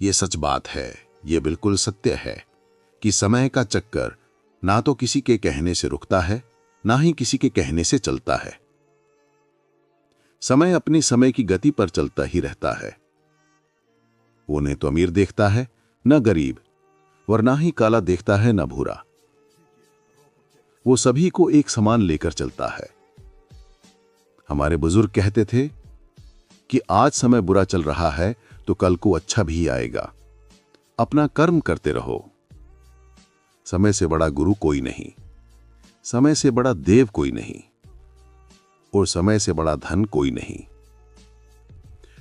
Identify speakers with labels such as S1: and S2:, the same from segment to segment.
S1: ये सच बात है, ये बिल्कुल सत्य है कि समय का चक्कर ना तो किसी के कहने से रुकता है, ना ही किसी के कहने से चलता है। समय अपनी समय की गति पर चलता ही रहता है। वो न तो अमीर देखता है, न गरीब, और ना ही काला देखता है, न भूरा। वो सभी को एक समान लेकर चलता है। हमारे बुजुर्ग कहते थे कि आज समय बुरा चल रहा है तो कल को अच्छा भी आएगा। अपना कर्म करते रहो। समय से बड़ा गुरु कोई नहीं, समय से बड़ा देव कोई नहीं, और समय से बड़ा धन कोई नहीं।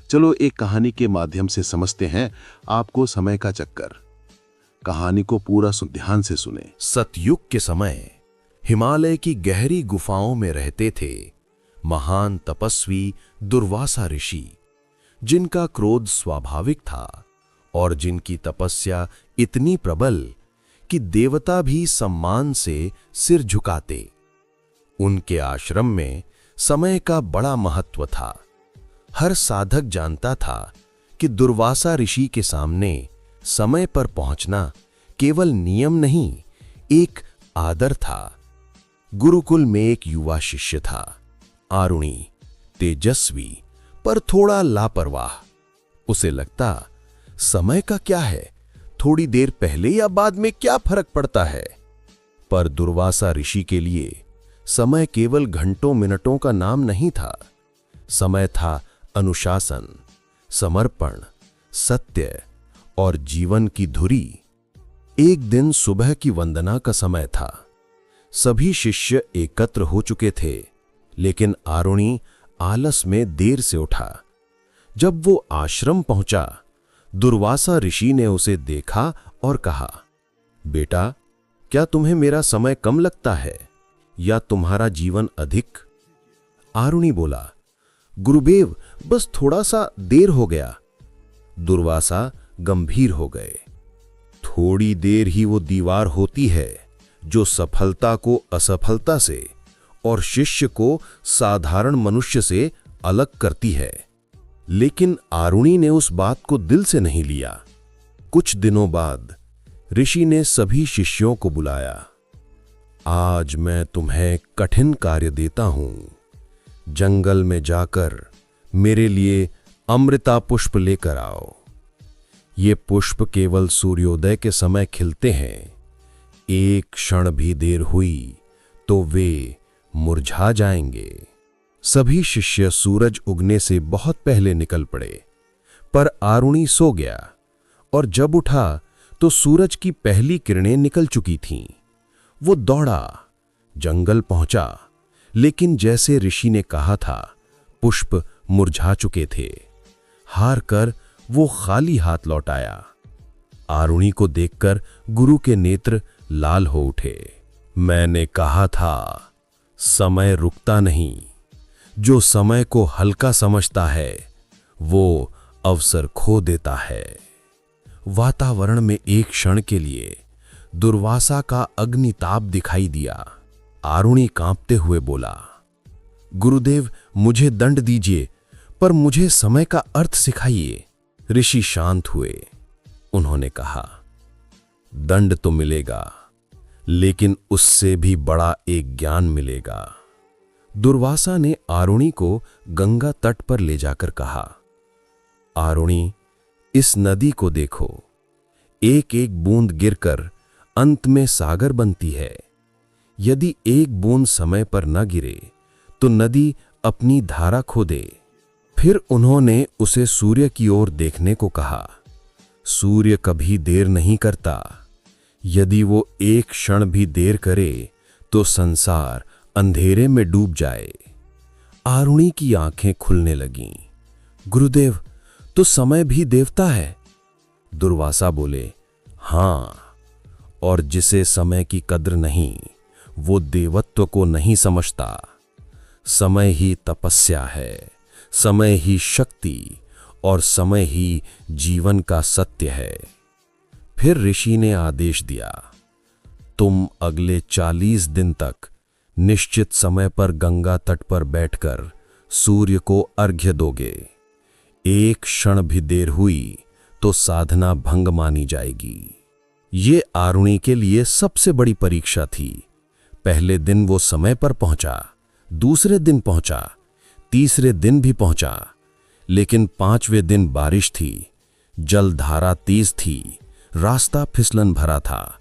S1: चलो एक कहानी के माध्यम से समझते हैं आपको समय का चक्कर। कहानी को पूरा ध्यान से सुने।
S2: सतयुग के समय हिमालय की गहरी गुफाओं में रहते थे महान तपस्वी दुर्वासा ऋषि, जिनका क्रोध स्वाभाविक था और जिनकी तपस्या इतनी प्रबल कि देवता भी सम्मान से सिर झुकाते। उनके आश्रम में समय का बड़ा महत्व था। हर साधक जानता था कि दुर्वासा ऋषि के सामने समय पर पहुंचना केवल नियम नहीं, एक आदर था। गुरुकुल में एक युवा शिष्य था, आरुणि, तेजस्वी पर थोड़ा लापरवाह। उसे लगता समय का क्या है, थोड़ी देर पहले या बाद में क्या फर्क पड़ता है। पर दुर्वासा ऋषि के लिए समय केवल घंटों मिनटों का नाम नहीं था। समय था अनुशासन, समर्पण, सत्य और जीवन की धुरी। एक दिन सुबह की वंदना का समय था। सभी शिष्य एकत्र हो चुके थे, लेकिन आरुणि आलस में देर से उठा। जब वो आश्रम पहुंचा, दुर्वासा ऋषि ने उसे देखा और कहा, बेटा, क्या तुम्हें मेरा समय कम लगता है या तुम्हारा जीवन अधिक? आरुणि बोला, गुरुदेव, बस थोड़ा सा देर हो गया। दुर्वासा गंभीर हो गए। थोड़ी देर ही वो दीवार होती है जो सफलता को असफलता से और शिष्य को साधारण मनुष्य से अलग करती है। लेकिन आरुणि ने उस बात को दिल से नहीं लिया। कुछ दिनों बाद ऋषि ने सभी शिष्यों को बुलाया। आज मैं तुम्हें कठिन कार्य देता हूं। जंगल में जाकर मेरे लिए अमृता पुष्प लेकर आओ। ये पुष्प केवल सूर्योदय के समय खिलते हैं। एक क्षण भी देर हुई तो वे मुरझा जाएंगे। सभी शिष्य सूरज उगने से बहुत पहले निकल पड़े, पर आरुणि सो गया और जब उठा तो सूरज की पहली किरणें निकल चुकी थीं। वो दौड़ा, जंगल पहुंचा, लेकिन जैसे ऋषि ने कहा था, पुष्प मुरझा चुके थे। हार कर वो खाली हाथ लौट आया। आरुणि को देखकर गुरु के नेत्र लाल हो उठे। मैंने कहा था, समय रुकता नहीं। जो समय को हल्का समझता है वो अवसर खो देता है। वातावरण में एक क्षण के लिए दुर्वासा का अग्निताप दिखाई दिया। आरुणि कांपते हुए बोला, गुरुदेव, मुझे दंड दीजिए, पर मुझे समय का अर्थ सिखाइए। ऋषि शांत हुए। उन्होंने कहा, दंड तो मिलेगा, लेकिन उससे भी बड़ा एक ज्ञान मिलेगा। दुर्वासा ने आरुणि को गंगा तट पर ले जाकर कहा, आरुणि, इस नदी को देखो। एक एक बूंद गिरकर अंत में सागर बनती है। यदि एक बूंद समय पर न गिरे तो नदी अपनी धारा खो दे। फिर उन्होंने उसे सूर्य की ओर देखने को कहा। सूर्य कभी देर नहीं करता। यदि वो एक क्षण भी देर करे तो संसार अंधेरे में डूब जाए। आरुणि की आंखें खुलने लगीं। गुरुदेव, तो समय भी देवता है? दुर्वासा बोले, हां, और जिसे समय की कद्र नहीं, वो देवत्व को नहीं समझता। समय ही तपस्या है, समय ही शक्ति और समय ही जीवन का सत्य है। फिर ऋषि ने आदेश दिया, तुम अगले 40 दिन तक निश्चित समय पर गंगा तट पर बैठकर सूर्य को अर्घ्य दोगे। एक क्षण भी देर हुई तो साधना भंग मानी जाएगी। ये आरुणि के लिए सबसे बड़ी परीक्षा थी। पहले दिन वो समय पर पहुंचा, दूसरे दिन पहुंचा, तीसरे दिन भी पहुंचा, लेकिन 5वें दिन बारिश थी, जलधारा तेज थी, रास्ता फिसलन भरा था।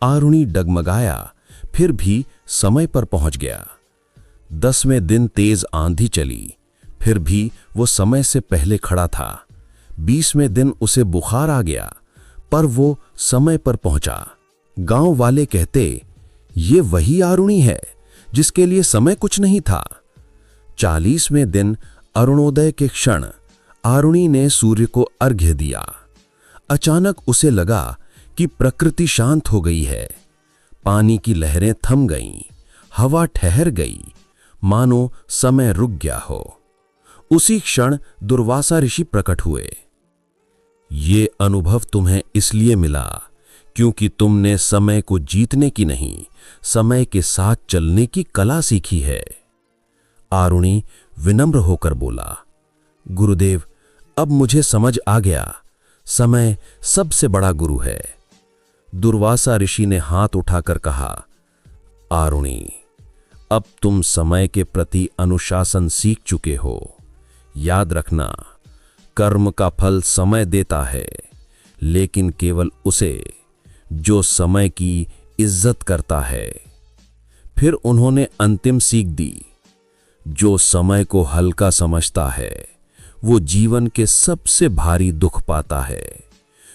S2: आरुणि डगमगाया, फिर भी समय पर पहुंच गया। 10वें दिन तेज आंधी चली, फिर भी वो समय से पहले खड़ा था। 20वें दिन उसे बुखार आ गया, पर वो समय पर पहुंचा। गांव वाले कहते, ये वही आरुणि है जिसके लिए समय कुछ नहीं था। 40वें दिन अरुणोदय के क्षण आरुणि ने सूर्य को अर्घ्य दिया। अचानक उसे लगा कि प्रकृति शांत हो गई है। पानी की लहरें थम गईं, हवा ठहर गई, मानो समय रुक गया हो। उसी क्षण दुर्वासा ऋषि प्रकट हुए। ये अनुभव तुम्हें इसलिए मिला क्योंकि तुमने समय को जीतने की नहीं, समय के साथ चलने की कला सीखी है। आरुणि विनम्र होकर बोला, गुरुदेव, अब मुझे समझ आ गया, समय सबसे बड़ा गुरु है। दुर्वासा ऋषि ने हाथ उठाकर कहा, आरुणि, अब तुम समय के प्रति अनुशासन सीख चुके हो। याद रखना, कर्म का फल समय देता है, लेकिन केवल उसे जो समय की इज्जत करता है। फिर उन्होंने अंतिम सीख दी, जो समय को हल्का समझता है वो जीवन के सबसे भारी दुख पाता है।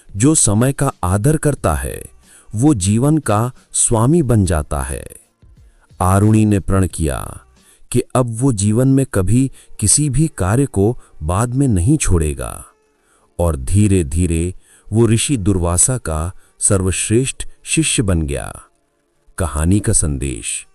S2: जो समय का आदर करता है वो जीवन का स्वामी बन जाता है। आरुणि ने प्रण किया कि अब वो जीवन में कभी किसी भी कार्य को बाद में नहीं छोड़ेगा, और धीरे धीरे वो ऋषि दुर्वासा का सर्वश्रेष्ठ शिष्य बन गया। कहानी का संदेश,